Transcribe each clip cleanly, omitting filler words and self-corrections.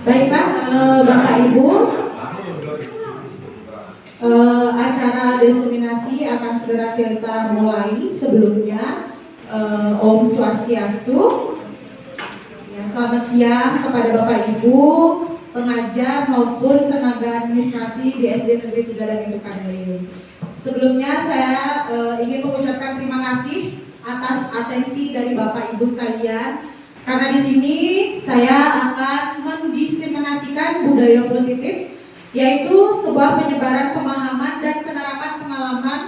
Baiklah, Bapak Ibu, acara diseminasi akan segera kita mulai. Sebelumnya, Om Swastiastu. Ya, selamat siang kepada Bapak Ibu, pengajar maupun tenaga administrasi di SD Negeri 3 dan Indukan Dayung. Sebelumnya saya ingin mengucapkan terima kasih atas atensi dari Bapak Ibu sekalian. Karena di sini saya akan mendiseminasikan budaya positif, yaitu sebuah penyebaran pemahaman dan penerapan pengalaman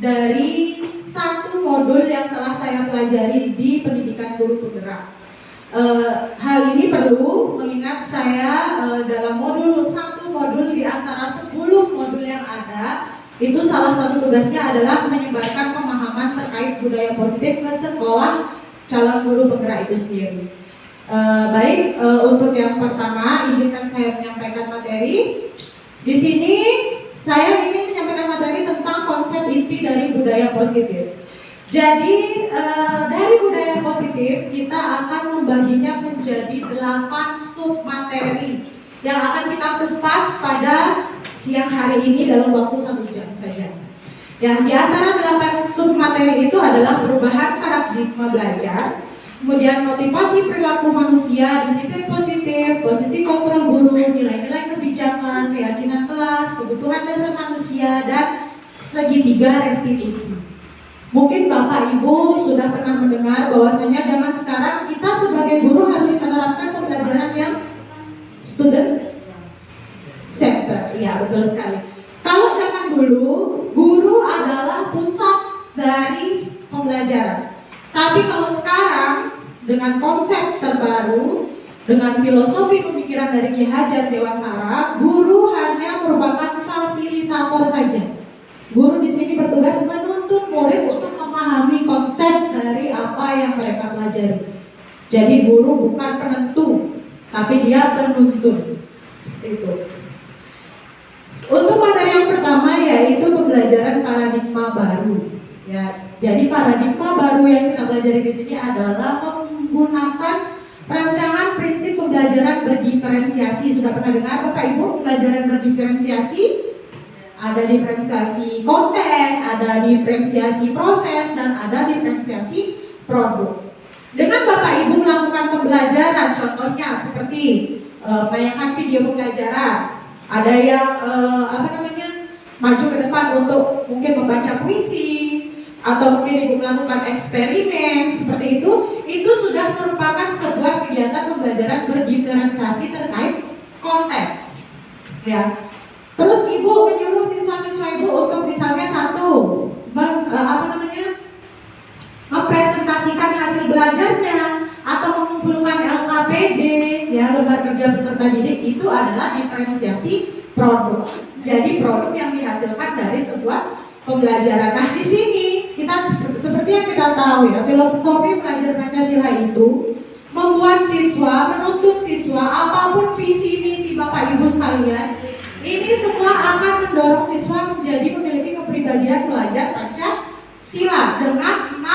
dari satu modul yang telah saya pelajari di pendidikan guru penggerak. Hal ini perlu mengingat saya dalam satu modul di antara 10 modul yang ada, itu salah satu tugasnya adalah menyebarkan pemahaman terkait budaya positif ke sekolah calon guru penggerak itu sendiri. Untuk yang pertama, izinkan saya menyampaikan materi. Di sini saya ingin menyampaikan materi tentang konsep inti dari budaya positif. Jadi dari budaya positif kita akan membaginya menjadi 8 sub materi yang akan kita kupas pada siang hari ini dalam waktu 1 jam saja. Yang di antara 8 sub materi itu adalah perubahan paradigma belajar, kemudian motivasi perilaku manusia, disiplin positif, posisi kontrol guru, nilai-nilai kebijakan, keyakinan kelas, kebutuhan dasar manusia, dan segitiga restitusi. Mungkin Bapak Ibu sudah pernah mendengar bahwasanya zaman sekarang kita sebagai guru harus menerapkan pembelajaran yang student center. Iya, betul sekali. Kalau zaman dulu, guru adalah pusat dari pembelajaran. Tapi kalau sekarang, dengan konsep terbaru, dengan filosofi pemikiran dari Ki Hajar Dewantara, guru hanya merupakan fasilitator saja. Guru di sini bertugas menuntun murid untuk memahami konsep dari apa yang mereka pelajari. Jadi guru bukan penentu, tapi dia penuntun. Seperti itu. Untuk materi yang pertama yaitu pembelajaran paradigma baru. Ya, jadi paradigma baru yang kita pelajari di sini adalah menggunakan rancangan prinsip pembelajaran berdiferensiasi. Sudah pernah dengar Bapak Ibu pembelajaran berdiferensiasi? Ada diferensiasi konten, ada diferensiasi proses, dan ada diferensiasi produk. Dengan Bapak Ibu melakukan pembelajaran, contohnya seperti menayangkan video pembelajaran. Ada yang maju ke depan untuk mungkin membaca puisi, atau mungkin Ibu melakukan eksperimen seperti itu sudah merupakan sebuah kegiatan pembelajaran berdiferensiasi terkait konten. Ya. Terus Ibu menyuruh siswa-siswa Ibu untuk misalnya mempresentasikan hasil belajarnya atau mengumpulkan LKPD, ya, lembar kerja peserta didik, itu adalah diferensiasi produk. Jadi produk yang dihasilkan dari sebuah pembelajaran. Nah, di sini kita seperti yang kita tahu ya, filosofi belajar Pancasila itu membuat siswa, menuntut siswa, apapun visi misi Bapak Ibu sekalian, ini semua akan mendorong siswa menjadi memiliki kepribadian pelajar Pancasila dengan 6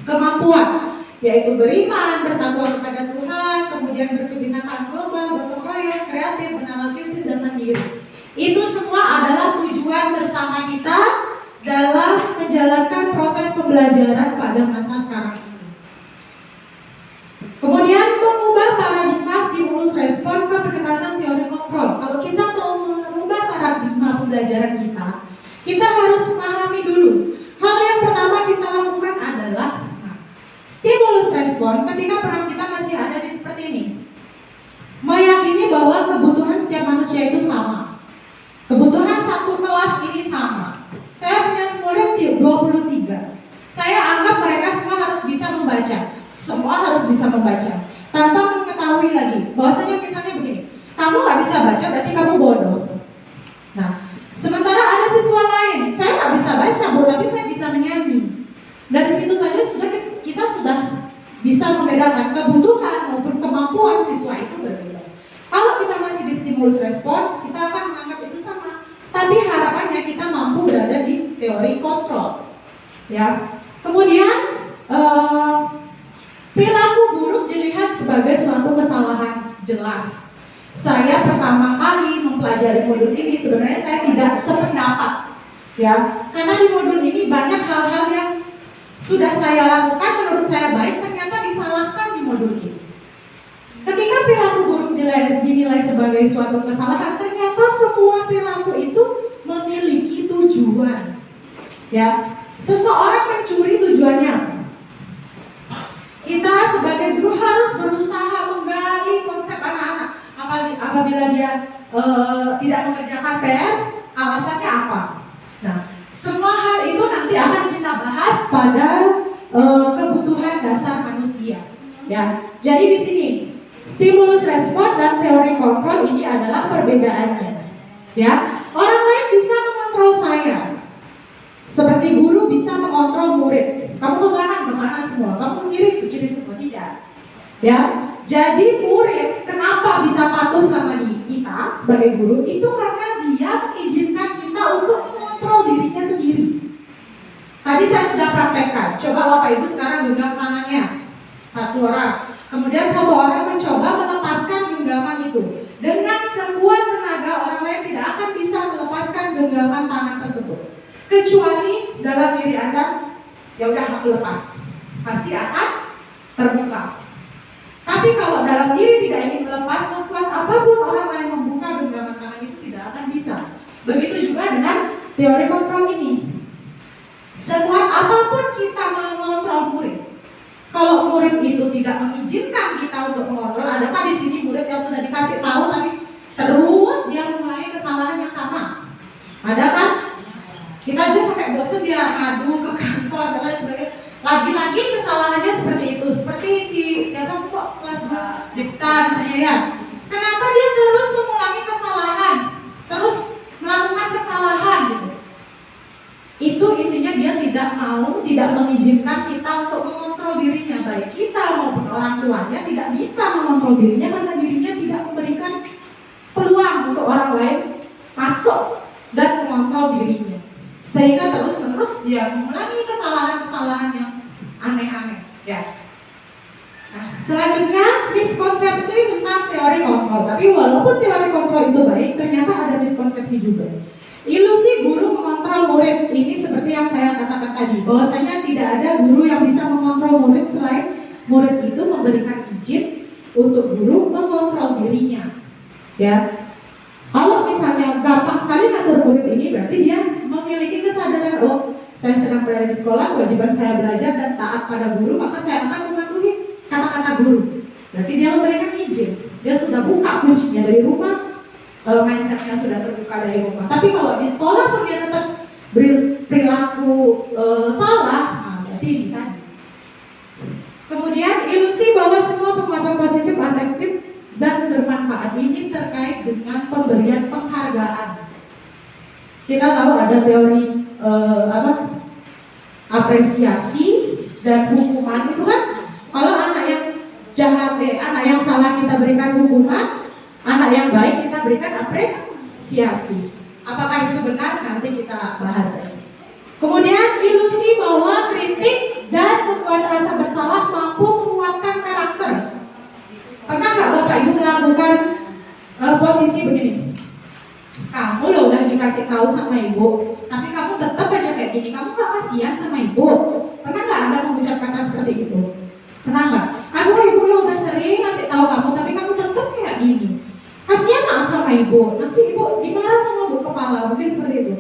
kemampuan, yaitu beriman, bertakwa kepada Tuhan, kemudian berkebinekaan global, gotong royong, kreatif, menalar kritis, dan mandiri. Itu semua adalah tujuan bersama kita dalam menjalankan proses pembelajaran pada masa sekarang ini. Kemudian mengubah paradigma stimulus respon ke pendekatan teori kontrol. Kalau kita mau mengubah paradigma pembelajaran kita harus memahami dulu. Hal yang pertama kita lakukan adalah stimulus respon ketika peran kita masih ada di seperti ini. Meyakini bahwa kebutuhan setiap manusia itu sama. Kebutuhan satu kelas ini sama. Saya punya murid 23. Saya anggap mereka semua harus bisa membaca. Semua harus bisa membaca. Tanpa mengetahui lagi bahwasanya misalnya begini, kamu nggak bisa baca berarti kamu bodoh. Nah, sementara ada siswa lain, saya nggak bisa baca Bu, tapi saya bisa menyanyi. Dari situ saja kita sudah bisa membedakan kebutuhan maupun kemampuan siswa itu berbeda. Kalau kita masih di stimulus respon, kita akan menganggap itu sama. Tapi harapannya kita mampu berada di teori kontrol. Ya. Kemudian perilaku buruk dilihat sebagai jelas. Saya pertama kali mempelajari modul ini sebenarnya saya tidak sependapat, ya, karena di modul ini banyak hal-hal yang sudah saya lakukan menurut saya baik ternyata disalahkan di modul ini. Ketika perilaku buruk dinilai sebagai suatu kesalahan, ternyata semua perilaku itu memiliki tujuan. Ya, seseorang mencuri tujuannya apa? Kita sebagai guru harus berusaha menggali konsep anak-anak. Apabila dia tidak mengerjakan PR, alasannya apa? Nah, semua hal itu nanti akan kita bahas pada kebutuhan dasar manusia. Ya, jadi di sini stimulus respon dan teori kontrol ini adalah perbedaannya. Ya, orang lain bisa mengontrol saya, seperti guru bisa mengontrol murid. Kamu ke kanan semua, kamu ke kiri semua, tidak. Ya, jadi murid kenapa bisa patuh sama kita sebagai guru itu karena dia mengizinkan kita untuk mengontrol dirinya sendiri. Tadi saya sudah praktekkan. Coba Bapak Ibu sekarang genggam tangannya satu orang. Kemudian satu orang mencoba melepaskan genggaman itu. Dengan sekuat tenaga orang lain tidak akan bisa melepaskan genggaman tangan tersebut. Kecuali dalam diri Anda, ya udah aku lepas, pasti akan terbuka. Tapi kalau dalam diri tidak ingin melepas, sekuat apapun orang lain membuka genggaman tangan itu tidak akan bisa. Begitu juga dengan teori kontrol ini. Sekuat apapun kita mengontrol murid, kalau murid itu tidak mengizinkan kita untuk mengontrol, adakah di sini murid yang sudah dikasih tahu tapi terus dia mengulangi kesalahan yang sama? Ada kan? Kita aja sampai bosan dia ngadu ke kantor dan lain sebagainya. Lagi-lagi kesalahannya seperti itu. Seperti siapa kok kelas 2 Dipta misalnya ya. Kenapa dia terus mengulangi kesalahan? Terus melakukan kesalahan gitu. Itu intinya dia tidak mengizinkan kita untuk mengontrol dirinya. Baik kita maupun orang tuanya tidak bisa mengontrol dirinya karena dirinya tidak memberikan peluang untuk orang lain masuk dan mengontrol dirinya. Sehingga terus-menerus dia mengulangi kesalahan-kesalahan yang aneh-aneh. Ya. Nah, selanjutnya miskonsepsi tentang teori kontrol. Tapi walaupun teori kontrol itu baik, ternyata ada miskonsepsi juga. Ilusi guru mengontrol murid ini seperti yang saya katakan tadi, bahwasanya tidak ada guru yang bisa mengontrol murid selain murid itu memberikan izin untuk guru mengontrol dirinya. Ya. Kalau misalnya gampang sekali ngatur murid ini, berarti dia memiliki kesadaran, oh saya sedang berada di sekolah, kewajiban saya belajar dan taat pada guru, maka saya akan mematuhi kata-kata guru. Berarti dia memberikan izin, dia sudah buka kuncinya dari rumah, mindsetnya sudah terbuka dari rumah. Tapi kalau di sekolah pun dia tetap perilaku salah, nah berarti ini tadi. Kemudian ilusi bahwa semua penguatan positif, afektif dan bermanfaat ini terkait dengan pemberian penghargaan. Kita tahu ada teori apresiasi dan hukuman itu kan. Kalau anak yang jahat, anak yang salah kita berikan hukuman, anak yang baik kita berikan apresiasi. Apakah itu benar? Nanti kita bahas lagi. Kemudian ilusi bahwa kritik dan membuat rasa bersalah mampu menguatkan karakter. Pernah nggak Bapak Ibu melakukan posisi begini? Kamu loh udah dikasih tahu sama ibu, tapi kamu tetap aja kayak gini. Kamu gak kasihan sama ibu? Pernah nggak Anda mengucap kata seperti itu? Pernah nggak? Aduh ibu lo udah sering ngasih tahu kamu, tapi kamu tetap kayak gini. Kasihan nggak sama ibu? Nanti ibu dimarah sama bu kepala, mungkin seperti itu.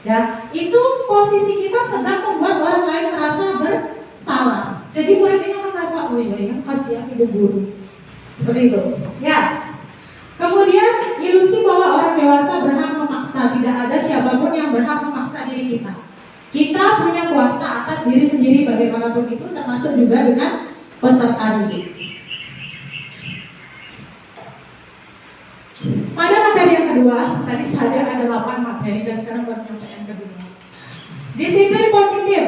Ya, itu posisi kita sedang membuat orang lain merasa bersalah. Jadi murid ini akan merasa, oh iya, kasihan ibu guru. Seperti itu. Ya. Kemudian ilusi bahwa orang dewasa berhak memaksa. Tidak ada siapapun yang berhak memaksa diri kita. Kita punya kuasa atas diri sendiri bagaimanapun itu, termasuk juga dengan peserta didik. Pada materi yang kedua, tadi saya ada 8 materi dan sekarang baru sampai yang kedua. Disiplin positif.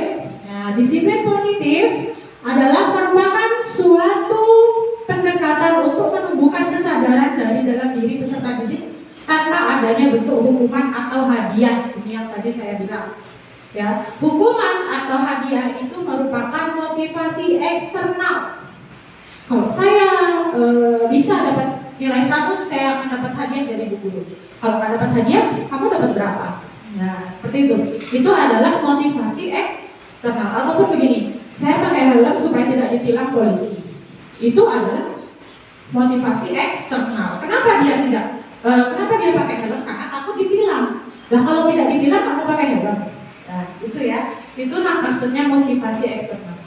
Nah, disiplin positif adalah merupakan suatu pendekatan untuk menumbuhkan kesadaran dari dalam diri peserta didik tanpa adanya bentuk hukuman atau hadiah. Ini yang tadi saya bilang. Ya, hukuman atau hadiah itu merupakan motivasi eksternal. Kalau saya bisa dapat nilai 100 saya akan dapat hadiah dari bu guru. Kalau nggak dapat hadiah, kamu dapat berapa? Nah, seperti itu. Itu adalah motivasi eksternal. Ataupun begini, saya pakai helm supaya tidak ditilang polisi. Itu adalah motivasi eksternal. Kenapa dia tidak? Kenapa dia pakai helm? Karena takut ditilang. Nah, kalau tidak ditilang, kamu pakai helm. Nah, itu ya. Itulah maksudnya motivasi eksternal.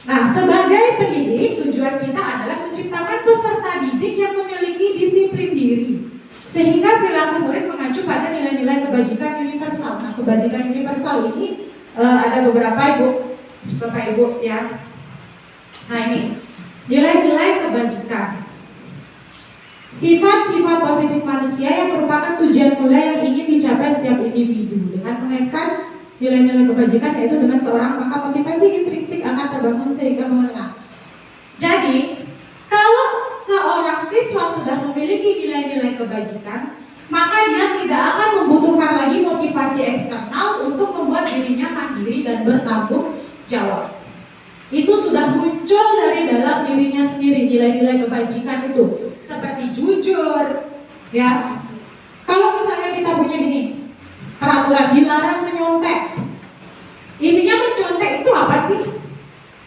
Nah, sebagai pendidik, tujuan kita adalah menciptakan peserta didik yang memiliki disiplin diri, sehingga perilaku murid mengacu pada nilai-nilai kebajikan universal. Nah, kebajikan universal ini ada beberapa Bapak Ibu ya. Nah, ini nilai-nilai kebajikan. Sifat-sifat positif manusia yang merupakan tujuan mulia yang ingin dicapai setiap individu dengan menaikkan nilai-nilai kebajikan, yaitu dengan seorang maka motivasi intrinsik akan terbangun sehingga mengenal. Jadi, kalau seorang siswa sudah memiliki nilai-nilai kebajikan, maka dia tidak akan membutuhkan lagi motivasi eksternal untuk membuat dirinya mandiri dan bertanggung jawab. Itu sudah muncul dari dalam dirinya sendiri, nilai-nilai kebajikan itu seperti jujur, ya. Kalau misalnya kita punya gini, peraturan dilarang menyontek. Intinya mencontek itu apa sih?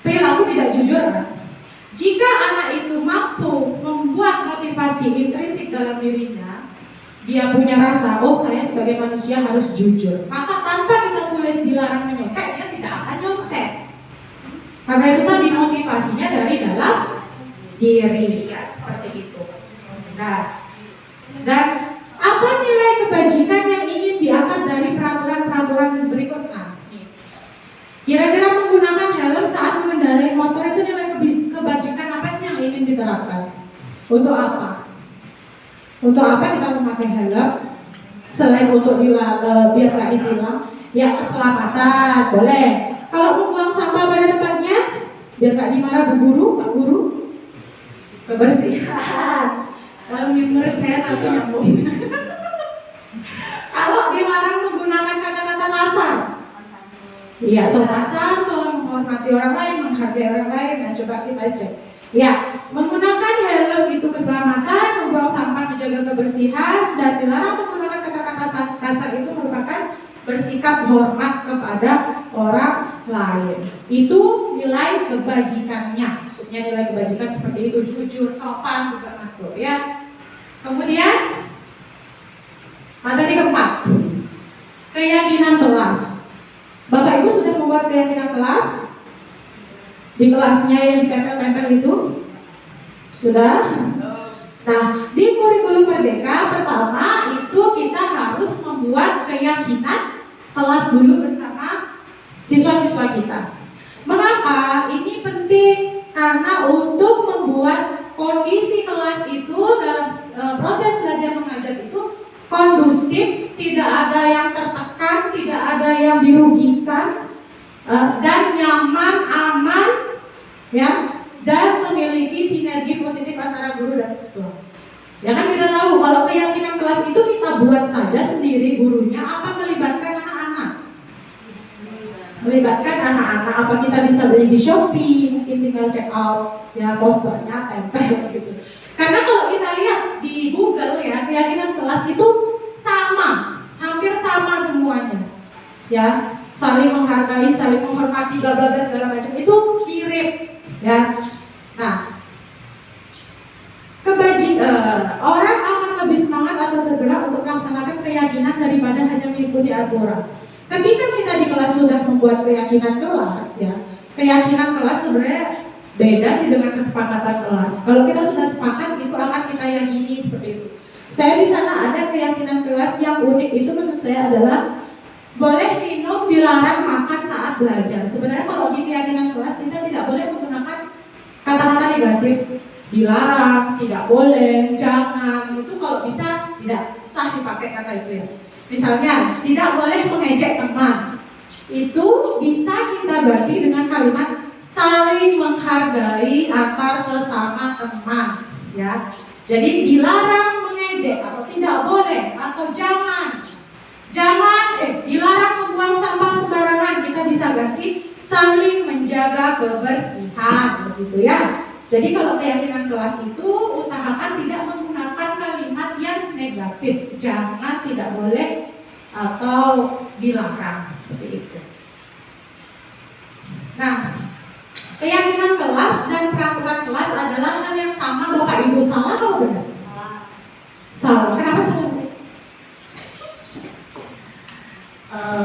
Perilaku tidak jujur, kan? Jika anak itu mampu membuat motivasi intrinsik dalam dirinya, dia punya rasa, oh saya sebagai manusia harus jujur, maka tanpa kita tulis dilarang menyontek, dia tidak akan nyontek. Karena itu tadi motivasinya dari dalam diri, ya seperti itu. Nah, dan apa nilai kebajikan yang ingin diangkat dari peraturan-peraturan berikutnya? Kira-kira menggunakan helm saat mengendarai motor itu nilai kebajikan apa sih yang ingin diterapkan? Untuk apa? Untuk apa kita memakai helm? Selain untuk biar nggak ditilang, ya keselamatan boleh. Kalau membuang sampah pada tempatnya, biar nggak dimarah bu guru, pak guru, kebersihan. Menurut saya satu nyambung. Kalau dilarang menggunakan kata-kata kasar, iya, sopan santun, menghormati orang lain, menghargai orang lain. Nah, coba kita cek. Ya, menggunakan helm itu keselamatan, membuang sampah menjaga kebersihan, dan dilarang menggunakan kata-kata kasar itu merupakan bersikap hormat kepada orang lain. Itu nilai kebajikannya. Maksudnya nilai kebajikan seperti itu, jujur, sopan juga masuk ya. Kemudian materi keempat, keyakinan kelas. Bapak Ibu sudah membuat keyakinan kelas? Di kelasnya yang ditempel-tempel itu? Sudah? Nah, di kurikulum Merdeka pertama itu kita harus membuat keyakinan kelas dulu bersama siswa-siswa kita. Mengapa? Ini penting karena untuk membuat kondisi kelas itu dalam proses belajar mengajar itu kondusif, tidak ada yang tertekan, tidak ada yang dirugikan, dan nyaman, aman, ya, dan memiliki sinergi positif antara guru dan siswa. Ya kan kita tahu kalau keyakinan kelas itu kita buat saja sendiri gurunya, apa melibatkan anak-anak? Melibatkan anak-anak, apa kita bisa beli di Shopee, mungkin tinggal check out, ya posternya tempel gitu. Karena kalau kita lihat di Google ya, keyakinan kelas itu sama, hampir sama semuanya. Ya, saling menghargai, saling menghormati, bla bla bla segala macam itu mirip, ya. Nah, orang akan lebih semangat atau tergerak untuk melaksanakan keyakinan daripada hanya mengikuti aturan. Ketika kita di kelas sudah membuat keyakinan kelas, ya, keyakinan kelas sebenarnya beda sih dengan kesepakatan kelas. Kalau kita sudah sepakat, itu akan kita yakini seperti itu. Saya di sana ada keyakinan kelas yang unik, itu menurut saya adalah boleh minum, dilarang makan saat belajar. Sebenarnya kalau di keyakinan kelas kita tidak boleh menggunakan kata-kata negatif, dilarang, tidak boleh, jangan. Itu kalau bisa tidak sah dipakai kata itu ya. Misalnya tidak boleh mengejek teman. Itu bisa kita ganti dengan kalimat saling menghargai antar sesama teman, ya. Jadi dilarang mengejek atau tidak boleh atau jangan dilarang membuang sampah sembarangan, kita bisa ganti saling menjaga kebersihan, begitu ya. Jadi kalau keyakinan kelas itu usahakan tidak menggunakan negatif, jangan, tidak boleh, atau dilarang, seperti itu. Nah, keyakinan kelas dan peraturan kelas adalah hal yang sama. Bapak Ibu salah atau benar? Salah. Kenapa salah?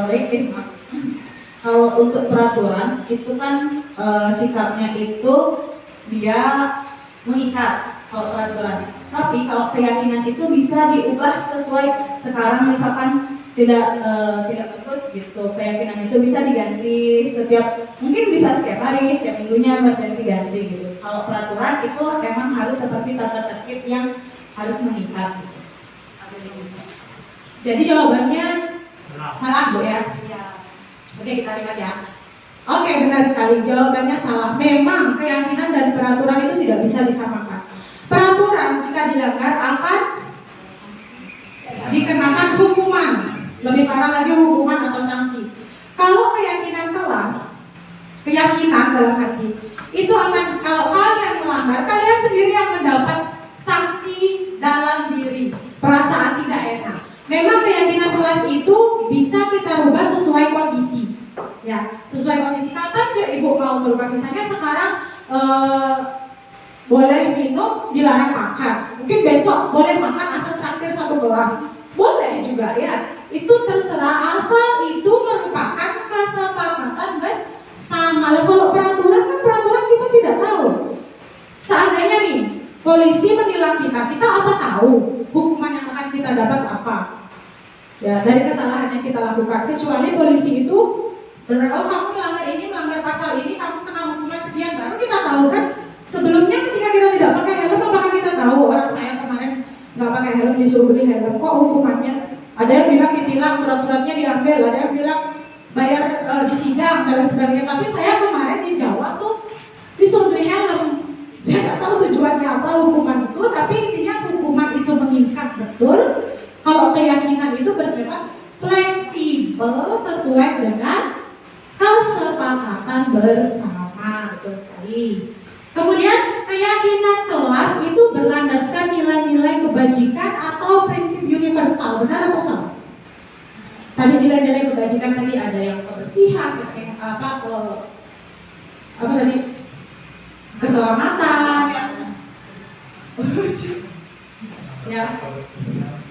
Baik, kalau untuk peraturan itu kan sikapnya itu dia mengikat kalau peraturan. Tapi kalau keyakinan itu bisa diubah sesuai sekarang, misalkan tidak bagus gitu, keyakinan itu bisa diganti mungkin bisa setiap hari, setiap minggunya berganti-ganti gitu. Kalau peraturan itu emang harus seperti tata tertib yang harus mengikat gitu. Jadi jawabannya salah Bu ya? Iya. Oke, kita lihat ya. Oke, benar sekali, jawabannya salah. Memang keyakinan dan peraturan itu tidak bisa disamakan. Peraturan jika dilanggar akan dikenakan hukuman, lebih parah lagi hukuman atau sanksi. Kalau keyakinan kelas, keyakinan dalam hati, itu akan, kalau kalian melanggar, kalian sendiri yang mendapat sanksi dalam diri, perasaan tidak enak. Memang keyakinan kelas itu bisa kita rubah sesuai kondisi, ya, sesuai kondisi. Kapan Ibu mau merubah? Misalnya sekarang boleh minum, dilarang makan. Mungkin besok boleh makan asal traktir 1 gelas, boleh juga ya. Itu terserah, asal itu merupakan kesepakatan bersama. Kalau peraturan kan peraturan kita tidak tahu. Seandainya nih polisi menilang kita apa tahu hukuman yang akan kita dapat apa? Ya, dari kesalahan yang kita lakukan. Kecuali polisi itu benar, oh kamu melanggar ini, melanggar pasal ini, kamu kena hukuman sekian, baru kita tahu kan. Sebelumnya ketika kita tidak pakai helm, apakah kita tahu? Orang saya kemarin nggak pakai helm, disuruh beli helm, kok hukumannya? Ada yang bilang ditilang, surat-suratnya diambil, ada yang bilang bayar disidang dan sebagainya. Tapi saya kemarin di Jawa tuh disuruh beli helm. Saya nggak tahu tujuannya apa hukuman itu, tapi intinya hukuman itu mengikat betul. Kalau keyakinan itu bersifat fleksibel sesuai dengan kesepakatan bersama, betul sekali. Kemudian keyakinan kelas itu berlandaskan nilai-nilai kebajikan atau prinsip universal, benar atau salah? Tadi nilai-nilai kebajikan tadi ada yang kebersihan, keselamatan,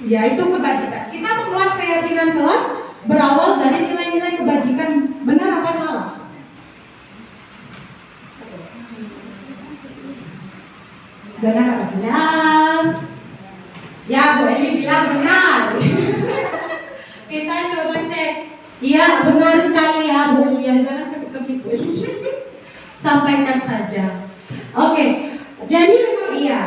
ya itu kebajikan. Kita membuat keyakinan kelas berawal dari nilai-nilai kebajikan, benar apa salah? Benar apa salah? Ya, Bu Eli bilang benar. Kita coba cek. Iya, benar sekali ya Bu Eli. Jangan kepikir. Sampaikan saja. Oke, jadi memang iya.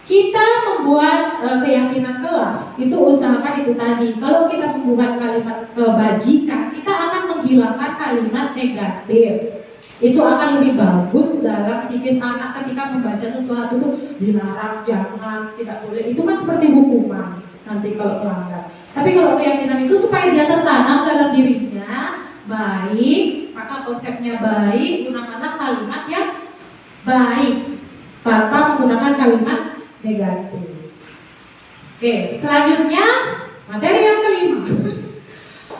Kita membuat keyakinan kelas itu usahakan itu tadi. Kalau kita membuat kalimat kebajikan, kita akan menghilangkan kalimat negatif. Itu akan lebih bagus dalam psikis anak ketika membaca sesuatu itu dilarang, jangan, tidak boleh. Itu kan seperti hukuman nanti kalau melanggar. Tapi kalau keyakinan itu supaya dia tertanam dalam dirinya baik, maka konsepnya baik, gunakanlah kalimat yang baik tanpa menggunakan kalimat negatif. Oke, selanjutnya materi yang kelima.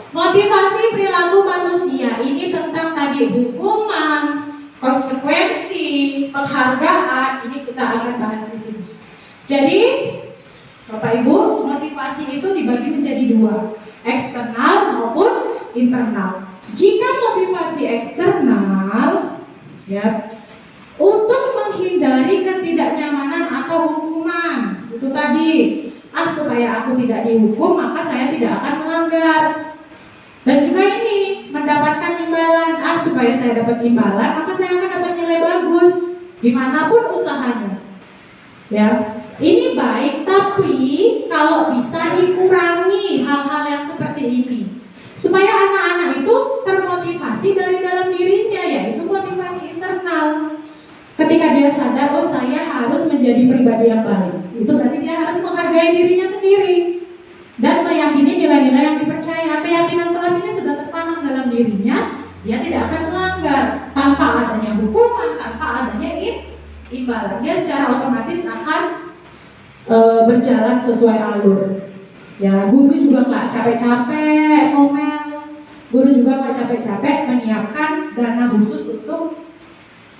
Motivasi perilaku manusia. Ini tentang tadi hukuman, konsekuensi, penghargaan. Ini kita akan bahas di sini. Jadi, Bapak Ibu, motivasi itu dibagi menjadi 2, eksternal maupun internal. Jika motivasi eksternal, ya, untuk menghindari ketidaknyamanan atau hukuman, itu tadi, supaya aku tidak dihukum, maka saya tidak akan melanggar. Dan juga ini mendapatkan imbalan, supaya saya dapat imbalan, maka saya akan dapat nilai bagus dimanapun usahanya. Ya, ini baik, tapi kalau bisa dikurangi hal-hal yang seperti ini, supaya anak-anak itu termotivasi dari dalam dirinya, yaitu motivasi internal. Ketika dia sadar, oh saya harus menjadi pribadi yang baik, itu berarti dia harus menghargai dirinya sendiri dan meyakini nilai-nilai yang dipercaya. Keyakinan kelas ini sudah tertanam dalam dirinya, dia tidak akan melanggar tanpa adanya hukuman, tanpa adanya imbalan. Dia secara otomatis akan berjalan sesuai alur. Ya, guru juga nggak capek-capek ngomel, guru juga nggak capek-capek menyiapkan dana khusus untuk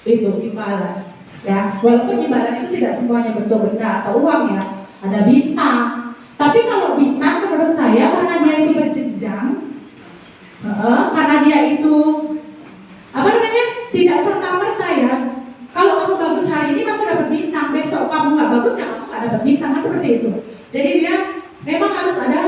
itu imbalan. Ya, walaupun imbalan itu tidak semuanya bentuk benda atau uang ya, ada bintang. Tapi kalau bintang menurut saya karena dia itu berjenjang, karena dia itu apa namanya tidak serta merta ya. Kalau kamu bagus hari ini kamu dapat bintang, besok kamu nggak bagus ya kamu nggak dapat bintang, kan seperti itu. Jadi dia memang harus ada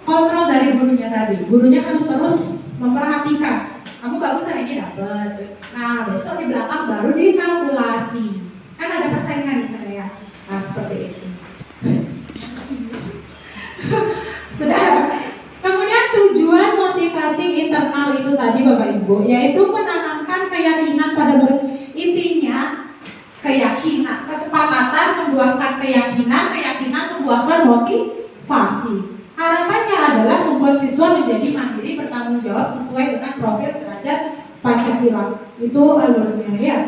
kontrol dari gurunya tadi. Gurunya harus terus memperhatikan. Kamu bagus hari ini dapat. Nah besok di belakang baru dikalkulasi. Kan ada persaingan di sana ya. Nah seperti itu. Saudara, kemudian tujuan motivasi internal itu tadi Bapak Ibu, yaitu menanamkan keyakinan pada intinya keyakinan, kesepakatan membuahkan keyakinan, keyakinan membuahkan motivasi. Harapannya adalah membuat siswa menjadi mandiri bertanggung jawab sesuai dengan profil derajat Pancasila. Itu alurnya ya.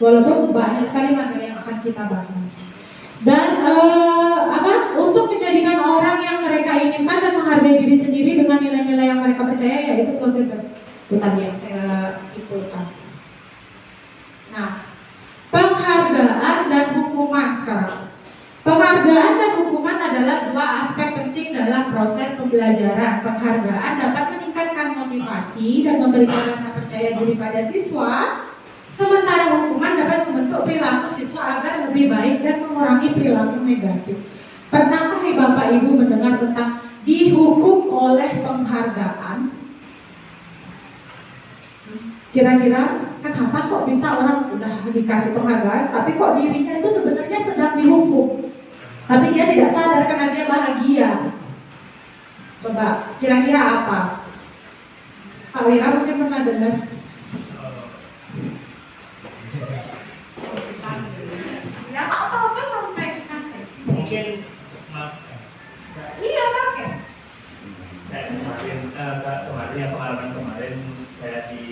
Walaupun banyak sekali materi yang akan kita bahas. Dan untuk menjadikan orang yang mereka inginkan dan menghargai diri sendiri dengan nilai-nilai yang mereka percaya, yaitu profil itu tadi yang saya simpulkan. Nah, penghargaan dan hukuman sekarang. Penghargaan dan hukuman adalah dua aspek penting dalam proses pembelajaran. Penghargaan dapat meningkatkan motivasi dan memberikan rasa percaya diri pada siswa, sementara hukuman dapat membentuk perilaku siswa agar lebih baik dan mengurangi perilaku negatif. Pernahkah Bapak Ibu mendengar tentang dihukum oleh penghargaan? Kira-kira kenapa kok bisa orang udah dikasih penghargaan tapi kok dirinya itu sebenarnya sedang dihukum, tapi dia tidak sadar karena dia bahagia? Coba kira-kira apa? Pak Wira mungkin pernah dengar. Ya apa-apa sampai mungkin iya pakai. Pengalaman kemarin saya di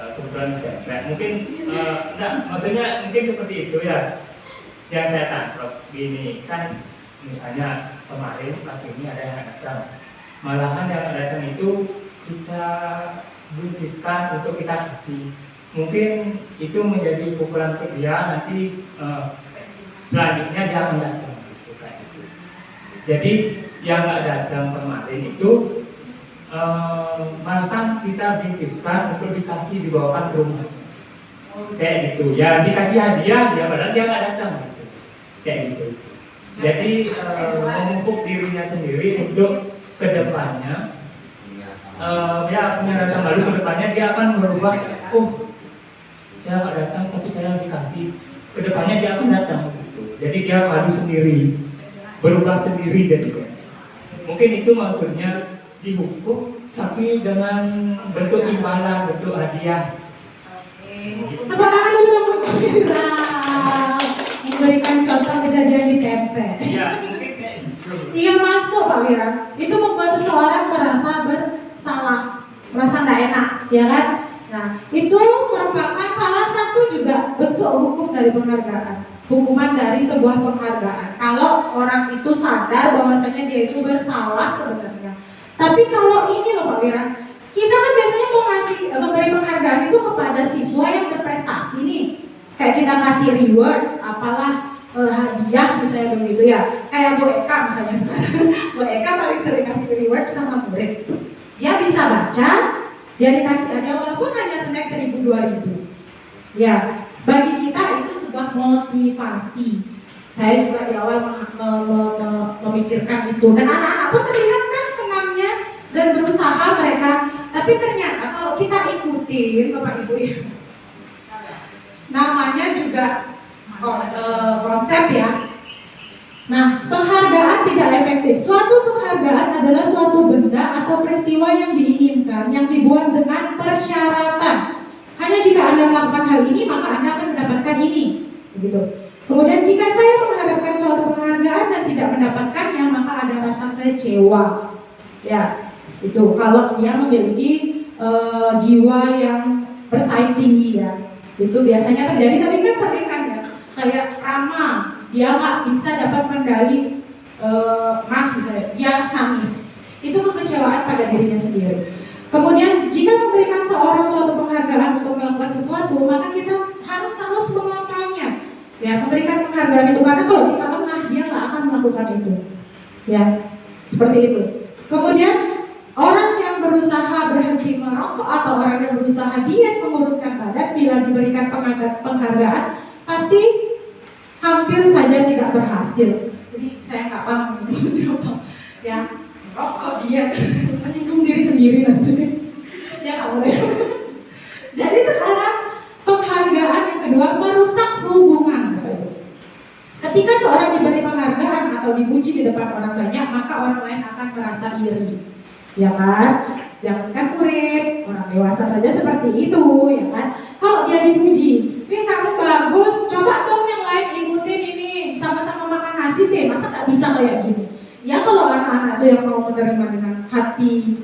kebetulan mungkin maksudnya mungkin seperti itu ya. Yang saya tangkap gini kan, misalnya kemarin pas ini ada yang datang, malahan yang datang itu kita buktikan untuk kita kasih, mungkin itu menjadi pukulan ke dia, nanti selanjutnya dia akan datang gitu, kayak gitu. Jadi yang nggak datang kemarin itu malahan kita buktikan untuk dikasih, dibawakan ke rumah kayak gitu ya, dikasih hadiah dia padahal dia nggak datang gitu, kayak gitu. Jadi memupuk dirinya sendiri untuk kedepannya ya punya rasa malu, kedepannya dia akan berubah. Oh saya nggak datang tapi saya dikasih, kedepannya dia akan datang gitu. Jadi dia malu sendiri, berubah sendiri. Jadi mungkin itu maksudnya dihukum tapi dengan bentuk imbalan, bentuk hadiah. Tepuk tangan dulu untuk Wira memberikan contoh kejadian di tempe. Iya, mungkin kayak gitu. Iya masuk Pak Wira. Itu membuat seseorang merasa bersalah, merasa nggak enak, ya kan? Nah, itu merupakan salah satu juga bentuk hukum dari penghargaan. Hukuman dari sebuah penghargaan. Kalau orang itu sadar bahwasanya dia itu bersalah sebenarnya. Tapi kalau ini loh Pak Wira, kita kan biasanya mau memberi penghargaan itu kepada siswa yang berprestasi nih. Kayak kita kasih reward, apalah hadiah misalnya begitu ya. Kayak Bu Eka misalnya sekarang. Bu Eka paling sering kasih reward sama murid. Dia bisa baca, dia dikasih hadiah walaupun hanya snack 1.000-2.000. Ya, bagi kita itu sebuah motivasi. Saya juga di awal memikirkan itu, dan anak-anak pun terlihat kan senangnya dan berusaha mereka. Tapi ternyata kalau kita ikutin Bapak Ibu ya, namanya juga konsep ya. Nah, penghargaan tidak efektif. Suatu penghargaan adalah suatu benda atau peristiwa yang diinginkan, yang dibuat dengan persyaratan. Hanya jika Anda melakukan hal ini, maka Anda akan mendapatkan ini. Begitu. Kemudian jika saya mengharapkan suatu penghargaan dan tidak mendapatkannya, maka ada rasa kecewa. Ya, itu kalau dia memiliki jiwa yang bersaing tinggi ya. Itu biasanya terjadi, tapi kan sering kan ya. Kayak Rama dia nggak bisa dapat medali emas misalnya, dia nangis. Itu kekecewaan pada dirinya sendiri. Kemudian jika memberikan seorang suatu penghargaan untuk melakukan sesuatu, maka kita harus terus mengontrolnya. Ya, memberikan penghargaan itu, karena kalau kita lengah dia nggak akan melakukan itu. Ya, seperti itu. Kemudian orang yang berusaha berhenti merokok atau orang yang berusaha diet menguruskan badan, bila diberikan penghargaan pasti hampir saja tidak berhasil. Jadi saya nggak paham maksudnya apa. Ya, rokok diet menyinggung diri sendiri nanti. Ya nggak boleh. Jadi sekarang penghargaan yang kedua merusak hubungan. Ketika seorang diberi penghargaan atau dipuji di depan orang banyak, maka orang lain akan merasa iri, ya kan? Jangankan murid, orang dewasa saja seperti itu, ya kan? Kalau dia dipuji, "Wih kamu bagus, coba dong yang lain ikutin ini, sama-sama makan nasi sih, masa nggak bisa kayak gini?" Ya kalau anak-anak itu yang mau menerima dengan hati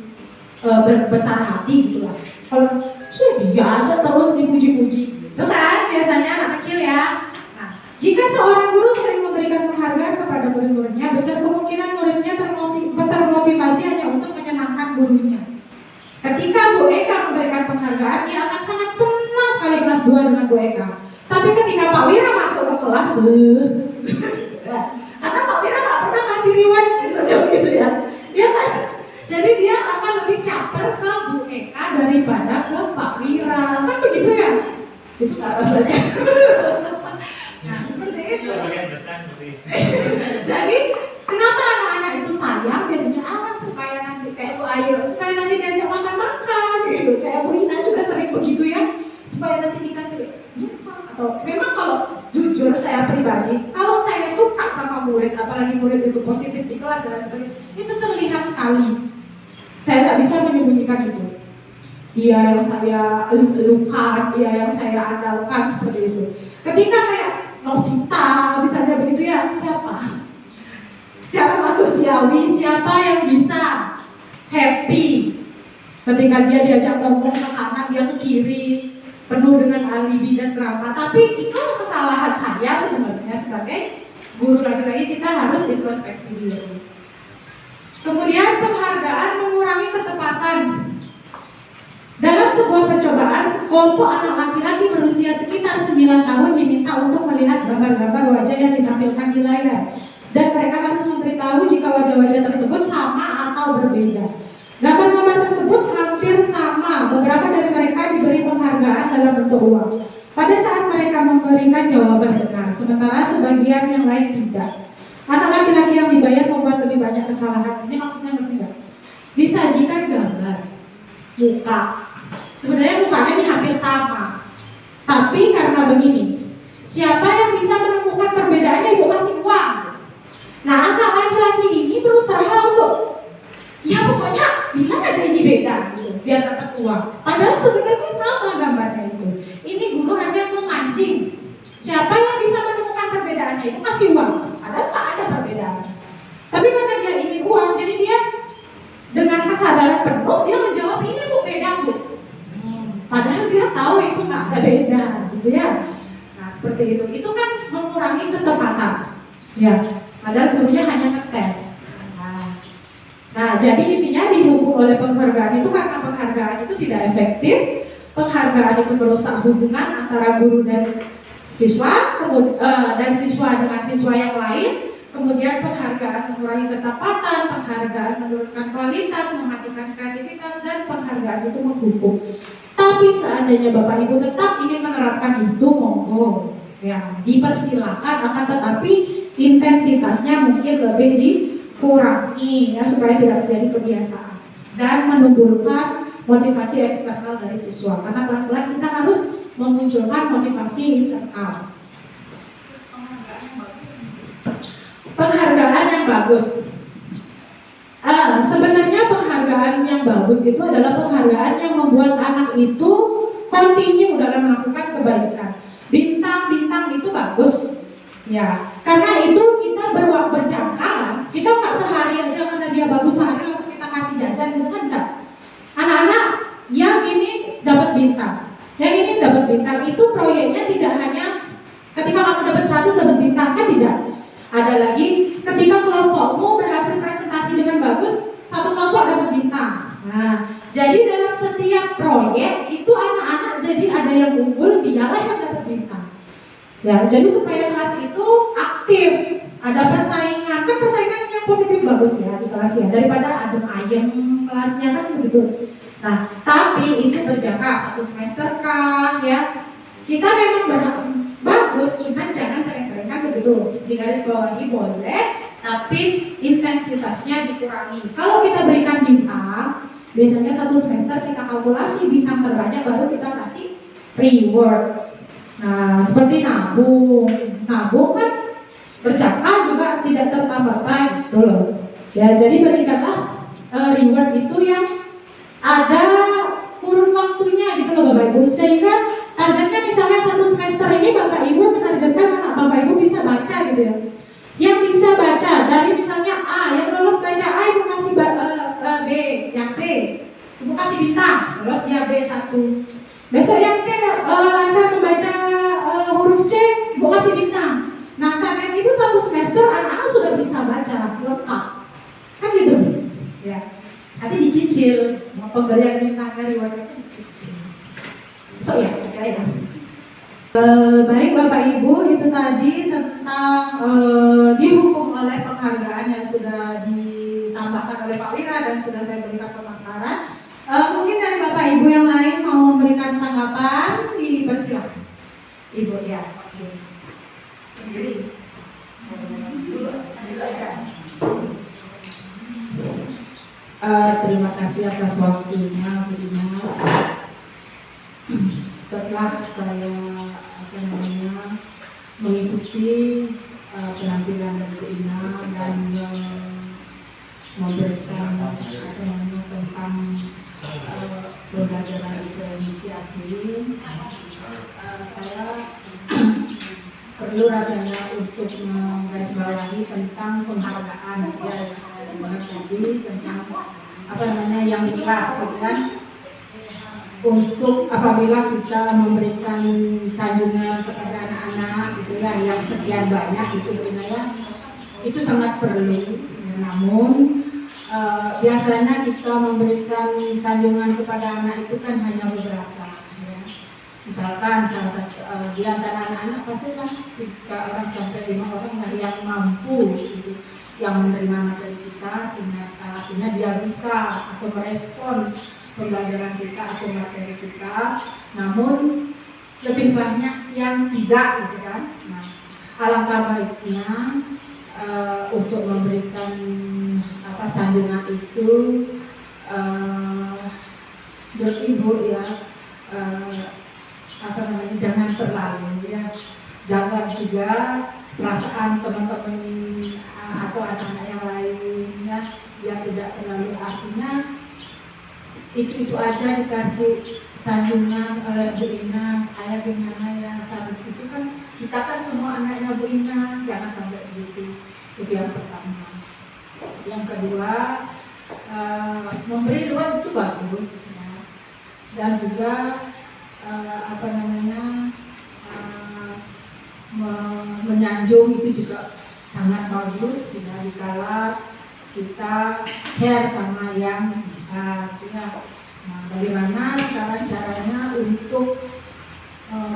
besar hati gitu lah. Kalau dia aja terus dipuji-puji, itu kan biasanya anak kecil ya. Jika seorang guru sering memberikan penghargaan kepada murid-muridnya, besar kemungkinan muridnya termotivasi hanya untuk menyenangkan gurunya. Ketika Bu Eka memberikan penghargaan, dia akan sangat senang sekali kelas 2 dengan Bu Eka. Tapi ketika Pak Wira masuk ke kelas, karena Pak Wira nggak pernah ngasih reward, misalnya begitu ya. Dia kan, jadi dia akan lebih caper ke Bu Eka daripada ke Pak Wira, kan begitu ya? Itu nggak rasanya. Nah, seperti itu. Jadi, kenapa anak-anak itu sayang? Biasanya supaya nanti kayak Bu Ayu, supaya nanti diajak makan-makan gitu. Kayak Bu Ina juga sering begitu ya. Supaya nanti dikasih atau memang kalau jujur saya pribadi, kalau saya suka sama murid, apalagi murid itu positif di kelas dan sebagainya, itu terlihat sekali. Saya tak bisa menyembunyikan itu. Dia yang saya elukan, dia yang saya andalkan seperti itu. Ketika kayak Novita, misalnya begitu ya, siapa? Secara manusiawi, siapa yang bisa happy ketika dia diajak ngomong ke kanan, dia ke kiri, penuh dengan alibi dan drama. Tapi itu kesalahan saya sebenarnya sebagai guru. Lagi-lagi kita harus introspeksi diri. Kemudian penghargaan mengurangi ketepatan. Dalam sebuah percobaan, sekelompok anak laki-laki berusia sekitar 9 tahun diminta untuk melihat gambar-gambar wajah yang ditampilkan di layar. Dan mereka harus memberitahu jika wajah-wajah tersebut sama atau berbeda. Gambar-gambar tersebut hampir sama. Beberapa dari mereka diberi penghargaan dalam bentuk uang pada saat mereka memberikan jawaban benar, sementara sebagian yang lain tidak. Anak laki-laki yang dibayar membuat lebih banyak kesalahan. Ini maksudnya ngerti nggak? Disajikan gambar muka, sebenarnya mukanya ini hampir sama, tapi karena begini, siapa yang bisa menemukan perbedaannya, ibu kasih uang. Nah, anak laki-laki ini berusaha untuk, ya pokoknya bilang aja ini beda gitu, biar dapat uang. Padahal sebenarnya sama gambarnya itu. Ini guru hanya memancing. Siapa yang bisa menemukan perbedaannya, ibu kasih uang. Padahal tak ada perbedaan. Tapi karena dia ingin uang, jadi dia dengan kesadaran penuh dia menjawab, ini bu beda bu. Padahal dia tahu itu nggak ada beda, gitu ya. Nah seperti itu. Itu kan mengurangi ketepatan. Ya. Padahal gurunya hanya ngetes. Nah jadi intinya dihukum oleh penghargaan itu karena penghargaan itu tidak efektif. Penghargaan itu merusak hubungan antara guru dan siswa, dan siswa dengan siswa yang lain. Kemudian penghargaan mengurangi ketepatan, penghargaan menurunkan kualitas, mematikan kreativitas, dan penghargaan itu menghukum. Tapi seandainya Bapak Ibu tetap ingin menerapkan itu, monggo, ya dipersilakan. Akan tetapi intensitasnya mungkin lebih dikurangi, ya supaya tidak menjadi kebiasaan dan menumbuhkan motivasi eksternal dari siswa. Karena pelan-pelan kita harus memunculkan motivasi internal. Penghargaan yang bagus. Sebenarnya penghargaan yang bagus itu adalah penghargaan yang membuat anak itu continue dalam melakukan kebaikan. Bintang-bintang itu bagus, ya. Karena itu kita berjangka, kita nggak sehari aja karena dia bagus sehari langsung kita kasih jajan, misalkan enggak. Anak-anak yang ini dapat bintang, yang ini dapat bintang, itu proyeknya tidak hanya ketika kamu dapat dapat 100 dapat bintang, kan tidak. Ada lagi ketika kelompokmu berhasil presentasi dengan bagus, satu kelompok dapat bintang. Nah, jadi dalam setiap proyek itu anak-anak jadi ada yang unggul, dialah yang dapat bintang. Ya, jadi supaya kelas itu aktif, ada persaingan, kan persaingan yang positif bagus ya di kelas ya, daripada adem ayem kelasnya kan begitu. Nah, tapi itu berjangka 1 semester kan ya. Kita memang bagus, cuman jangan sering-sering kan begitu. Di garis bawahi boleh, tapi intensitasnya dikurangi. Kalau kita berikan bintang, biasanya 1 semester kita kalkulasi bintang terbanyak baru kita kasih reward. Nah, seperti nabung kan berjangka juga tidak serta merta gitu loh. Ya, jadi berikanlah reward itu yang ada kurun waktunya gitu loh Bapak Ibu, sehingga targetnya misalnya 1 semester ini Bapak Ibu menargetkan anak Bapak Ibu bisa baca gitu ya. Yang bisa baca dari misalnya A, yang lolos baca A Ibu kasih B, yang B Ibu kasih bintang, lolos dia B1. Besok yang C lancar membaca huruf C, Ibu kasih bintang. Nah, target Ibu 1 semester anak-anak sudah bisa baca lengkap. Kan gitu. Ya. Nanti dicicil, pemberian bintangnya rewardnya dicicil. So ya, ya. Baik Bapak Ibu, itu tadi tentang dihukum oleh penghargaan yang sudah ditambahkan oleh Pak Wira dan sudah saya berikan pemaparan. Mungkin dari Bapak Ibu yang lain mau memberikan tanggapan, dipersilakan. Ibu ya. Sendiri. Terima kasih atas waktunya, Bu Ina. Setelah saya mengikuti penampilan dari Bu Ina dan memberikan tentang pembelajaran inisiasi, saya perlu rasanya untuk menggarisbawahi tentang penghargaan ya, tadi tentang yang ikhlas kan, untuk apabila kita memberikan sanjungan kepada anak-anak gitu ya yang sekian banyak gitu ya, itu sangat perlu. Namun biasanya kita memberikan sanjungan kepada anak itu kan hanya beberapa ya. Misalkan salah satu di antara anak-anak pastilah 3 orang sampai 5 orang yang mampu gitu, yang menerima materi kita sehingga akhirnya dia bisa atau merespon pembelajaran kita atau materi kita. Namun lebih banyak yang tidak gitu kan. Nah, alangkah baiknya untuk memberikan sanjungan itu buat ibu ya, jangan terlalu ya, jaga juga perasaan teman-teman atau anak-anak yang lainnya yang tidak terlalu, artinya itu aja dikasih sanjungan oleh Bu Ina, saya gimana ya saat itu kan kita kan semua anaknya Bu Ina, jangan sampai begitu. Itu yang pertama. Yang kedua, memberi ruang itu bagus ya. Dan juga menyanjung itu juga sangat bagus ya, dikala kita care sama yang bisa ya. Nah, bagaimana sekarang caranya untuk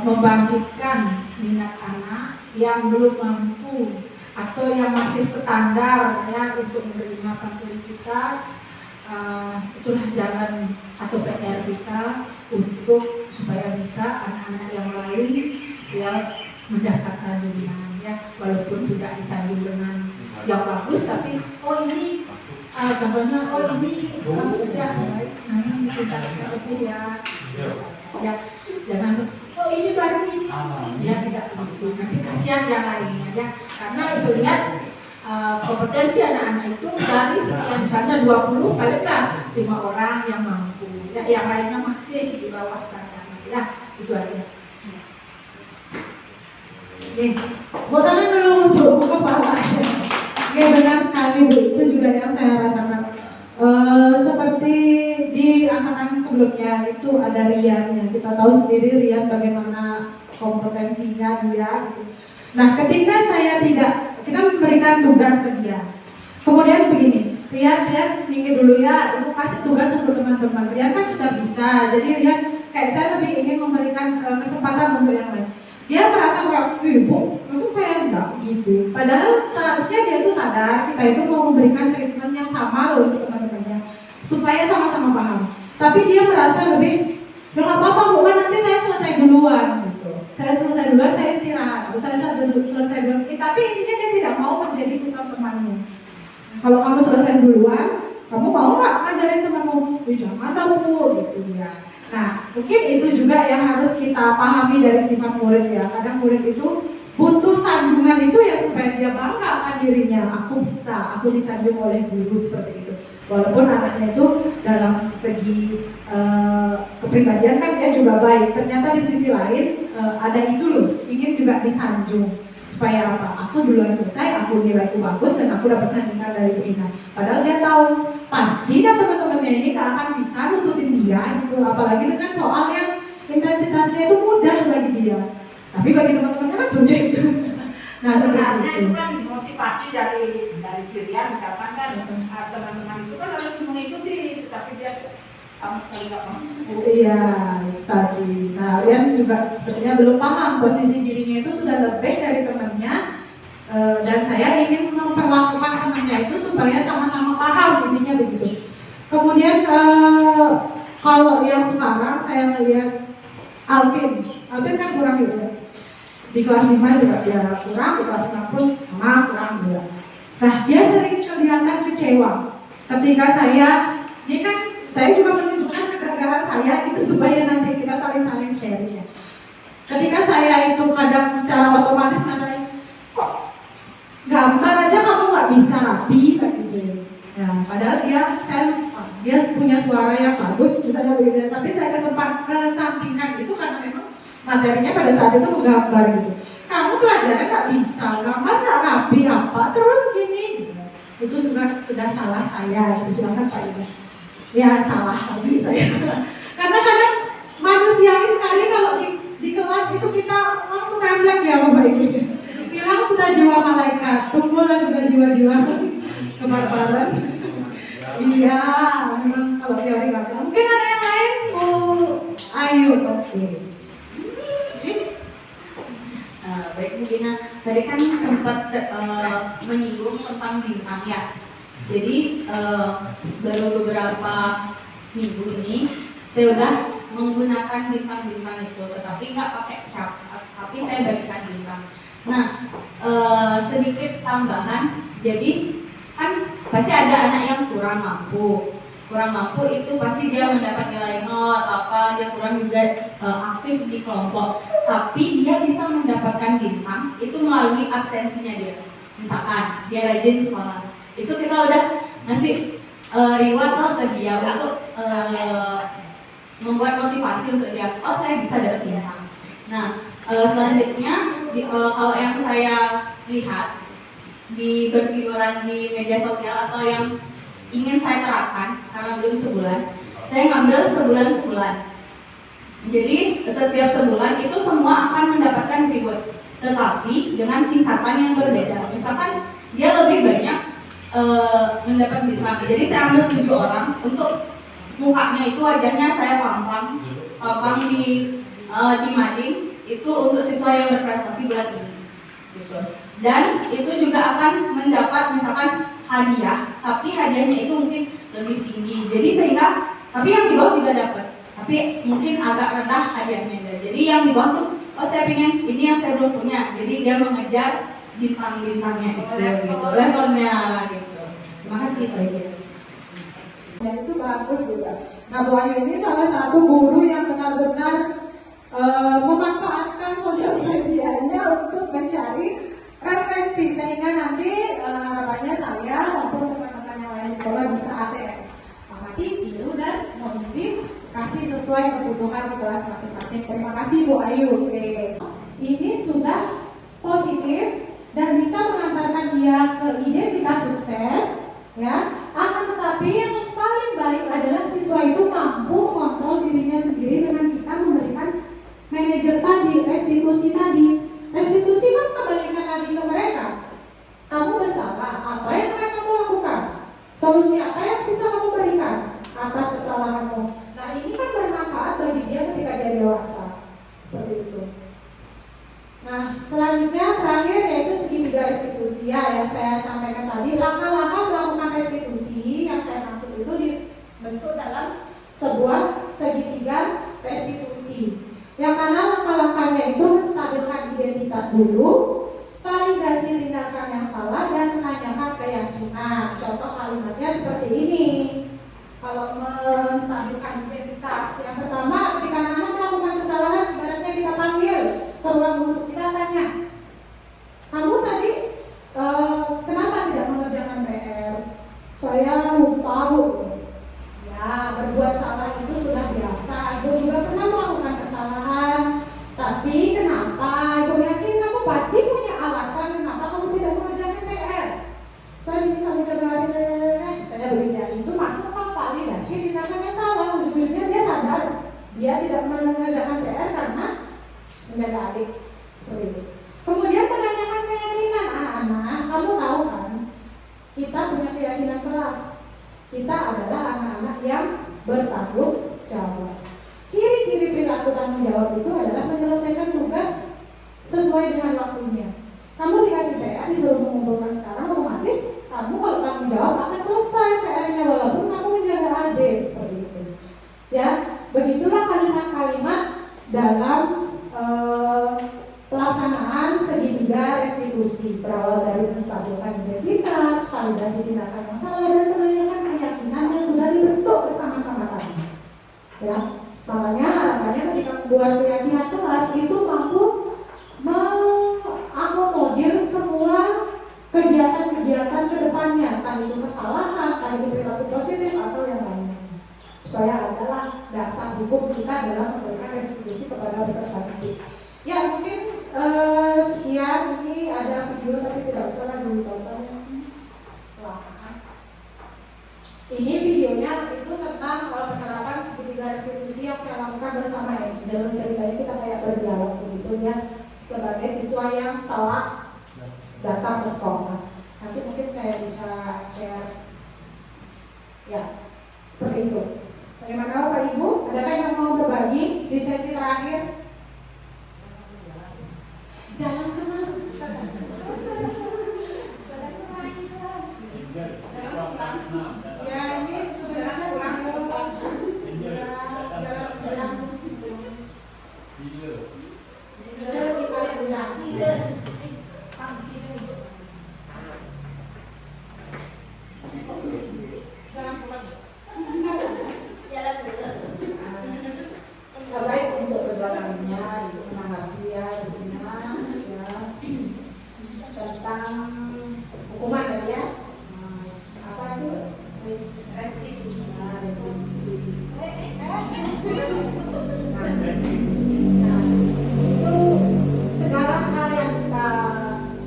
membangkitkan minat anak yang belum mampu atau yang masih standar ya untuk menerima materi kita, itulah jalan atau PR kita untuk supaya bisa anak-anak yang lain ya mendapat sanjungan ya, walaupun tidak disanjung dengan yang bagus, tapi ini contohnya ini sudah baik, kita lebih ya jangan ini baru ini ya, tidak begitu, nanti kasihan yang lainnya ya, karena ibu lihat kompetensi anak-anak itu dari sekian, misalnya 20 paling nggak 5 orang yang mampu ya, yang lainnya masih di bawah standar ya, itu aja. Oke, buat tangan dulu untuk buka kepala. Oke, benar sekali Bu, itu juga yang saya rasakan. Seperti di angkatan sebelumnya itu ada Rian ya. Kita tahu sendiri Rian bagaimana kompetensinya dia gitu. Nah, ketika kita memberikan tugas ke dia, kemudian begini, Rian minggir dulu ya, ibu kasih tugas untuk teman-teman. Rian kan sudah bisa, jadi Rian kayak saya lebih ingin memberikan kesempatan untuk yang lain. Dia merasa kayak, ibu, maksud saya enggak gitu. Padahal seharusnya dia itu sadar kita itu mau memberikan treatment yang sama loh untuk teman-temannya, supaya sama-sama paham. Tapi dia merasa lebih, ya nggak apa-apa bu, kan nanti saya selesai duluan gitu. Saya selesai duluan, saya istirahat. Terus saya selesai duluan. Tapi intinya dia tidak mau menjadi tukang temanmu. Kalau kamu selesai duluan, kamu mau nggak ngajarin temanmu? Jangan dong bu, gitu ya. Nah, mungkin itu juga yang harus kita pahami dari sifat murid ya. Kadang murid itu butuh sanjungan itu ya supaya dia bangga akan dirinya. Aku disanjung oleh guru seperti itu. Walaupun anaknya itu dalam segi kepribadian kan dia juga baik. Ternyata di sisi lain ada itu loh, ingin juga disanjung. Supaya apa? Aku duluan selesai, aku nilaiku bagus dan aku dapat sandingan dari Bu Ina. Padahal dia tahu pasti dan teman-temannya ini gak akan bisa nutupin dia gitu. Apalagi dengan soal yang intensitasnya itu mudah bagi dia. Tapi bagi teman-temannya kan sulit. Nah, sebenarnya itu itu kan motivasi dari Syria misalkan kan teman-teman itu kan harus mengikuti, tapi dia sama sekali nggak mampu. Iya, tadi. Nah, Rian juga sepertinya belum paham posisi dirinya itu sudah lebih dari temannya, dan saya ingin memperlakukan temannya itu supaya sama-sama paham, intinya begitu. Kemudian kalau yang sekarang saya melihat Alvin kan kurang juga. Di kelas 5 juga dia kurang, di kelas 6 pun sama kurang juga. Nah, dia sering kelihatan kecewa ketika saya juga menunjukkan kegagalan saya itu supaya nanti kita saling sharing ya. Ketika saya itu kadang secara otomatis kadang kok gambar aja kamu nggak bisa rapi gitu. Nah, padahal dia punya suara yang bagus misalnya begitu, tapi saya kesampingkan itu karena memang materinya pada saat itu menggambar gitu. Kamu pelajaran nggak bisa, gambar nggak rapi apa, terus gini gitu. Itu juga sudah salah saya, silakan Pak Ida. Ya salah lagi saya. Karena kadang manusiawi sekali kalau di kelas itu kita langsung remblek ya Bapak Ibu. Bilang sudah jiwa malaikat, tumbuhlah sudah jiwa-jiwa kebarbaran. Iya, memang kalau teori nggak. Mungkin ada yang lain mau ayo oke. Baik Bu Gina, tadi kan sempat menyinggung tentang bintang ya. Jadi baru beberapa minggu ini saya udah menggunakan bintang-bintang itu, tetapi nggak pakai cap, tapi saya bagikan bintang. Nah, sedikit tambahan, jadi kan pasti ada anak yang kurang mampu itu pasti dia mendapat nilai 0 atau apa, dia kurang juga aktif di kelompok, tapi dia bisa mendapatkan bintang itu melalui absensinya dia. Misalkan dia rajin sekolah, itu kita udah ngasih reward lah ke dia untuk membuat motivasi untuk dia, oh saya bisa dapat bintang. Nah, selanjutnya kalau yang saya lihat di berseliweran di media sosial atau yang ingin saya terapkan karena belum sebulan, saya ngambil sebulan. Jadi setiap sebulan itu semua akan mendapatkan reward, tetapi dengan tingkatan yang berbeda. Misalkan dia lebih banyak mendapat bintang. Jadi saya ambil 7 orang untuk mukanya itu wajahnya saya pampang di mading itu untuk siswa yang berprestasi bulan ini. Gitu. Dan itu juga akan mendapat misalkan hadiah, tapi hadiahnya itu mungkin lebih tinggi. Jadi sehingga, tapi yang di bawah juga dapat, tapi mungkin agak rendah hadiahnya. Jadi yang di bawah tuh, oh saya pengen ini yang saya belum punya. Jadi dia mengejar bintang-bintangnya itu, gitu, levelnya gitu. Terima kasih Pak Ibu. Dan itu bagus juga. Nah, Bu Ayu ini salah satu guru yang benar-benar memanfaatkan sosial medianya untuk mencari referensi sehingga nanti harapannya saya maupun teman-teman yang lain sekolah bisa ATM, amati, tiru dan modifikasi sesuai kebutuhan di kelas masing-masing. Terima kasih Bu Ayu. Oke. Ini sudah positif dan bisa mengantarkan dia ke identitas sukses, ya. Akan tetapi yang paling baik adalah siswa itu mampu mengontrol dirinya sendiri dengan kita memberikan manajemen di restitusi Nah, selanjutnya terakhir yaitu segitiga restitusi ya, yang saya sampaikan tadi. Langkah-langkah melakukan restitusi yang saya maksud itu dibentuk dalam sebuah segitiga restitusi. Yang mana langkah-langkahnya itu menstabilkan identitas dulu, validasi tindakan yang salah, dan menanyakan keyakinan. Contoh kalimatnya seperti ini. Kalau menstabilkan identitas, yang pertama ketika anak melakukan kesalahan, ibaratnya kita panggil ke ruang guru, kita tanya, kamu tadi kenapa tidak mengerjakan PR? Saya lupa bu. Ya, berbuat salah itu sudah biasa. Ibu juga pernah melakukan kesalahan, tapi kenapa? Ibu yakin kamu pasti punya alasan kenapa kamu tidak mengerjakan PR. Saya diminta menjaga hari, saya berikan itu masuk ke validasi tindakannya salah. Ujung-ujungnya dia sadar dia tidak mengerjakan PR karena menjaga adik seperti itu. Kemudian menanyakan keyakinan anak-anak. Kamu tahu kan, kita punya keyakinan keras. Kita adalah anak-anak yang bertanggung jawab. Ciri-ciri perilaku tanggung jawab itu adalah menyelesaikan tugas sesuai dengan waktunya. Kamu dikasih PR, disuruh mengumpulkan sekarang, otomatis kamu kalau tanggung jawab akan selesai PR-nya walaupun kamu menjaga adik seperti itu. Ya, begitulah kalimat-kalimat dalam pelaksanaan segitiga restitusi, berawal dari menstabilkan identitas, validasi tindakan yang salah, dan menanyakan keyakinan yang sudah dibentuk bersama-sama tadi. Ya, makanya harapannya ketika membuat keyakinan kelas itu mampu mengakomodir semua kegiatan-kegiatan ke depannya, entah itu kesalahan, entah itu perilaku positif atau yang lainnya, supaya adalah dasar hukum kita dalam memberikan restitusi kepada peserta didik. Ya mungkin sekian, ini ada video tapi tidak usah lagi ditonton. Ini videonya itu tentang penerapan segitiga restitusi yang saya lakukan bersama Angel. Ceritanya kita kayak berdialog begitu ya, sebagai siswa yang telah datang ke sekolah. Nanti mungkin saya bisa share. Ya, seperti itu. Bagaimana Bapak Ibu? Adakah yang mau berbagi di sesi terakhir? Jalan ke mana? Ya ini sebenarnya baik untuk kedua kalinya Ibu menanggapi ya tentang hukuman tadi ya, apa itu restitusi. Itu segala hal yang kita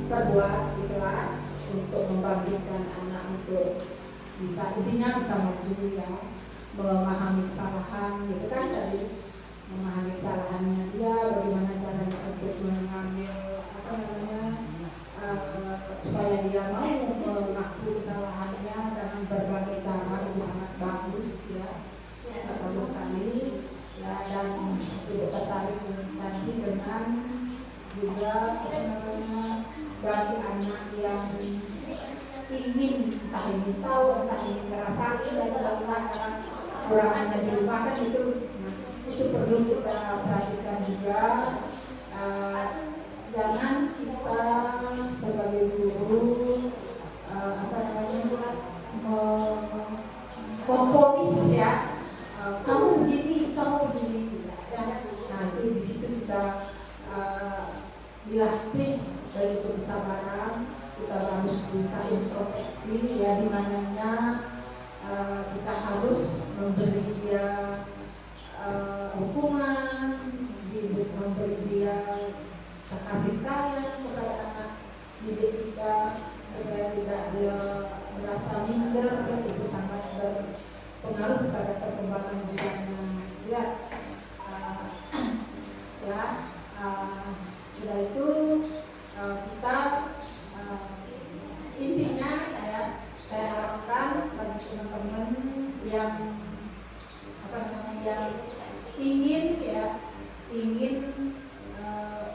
perbuat di kelas untuk membangkitkan anak untuk bisa intinya bisa maju ya, memahami kesalahan gitu kan, tadi memahami kesalahannya dia, bagaimana caranya untuk mengambil apa namanya supaya dia mau mengaku kesalahannya dengan berbagai cara. Itu sangat bagus ya, bagus sekali ya, dan tidak tertarik nanti dengan juga apa namanya bagi anak yang ingin entah ingin tahu, entah ingin merasai dan sebagainya kurangannya di rumah kan itu perlu kita perhatikan juga. Jangan kita sebagai guru apa namanya posponis ya, kamu begini tidak ya. Nah itu di situ kita dilatih baik itu kesabaran, kita harus bisa introspeksi ya, di mananya kita harus memberi dia hukuman, memberi dia kasih sayang kepada anak didik kita supaya tidak dia merasa minder. Itu sangat berpengaruh pada perkembangan jiwanya ya. Sudah itu kita intinya ya, saya harapkan bagi teman-teman yang apa namanya yang ingin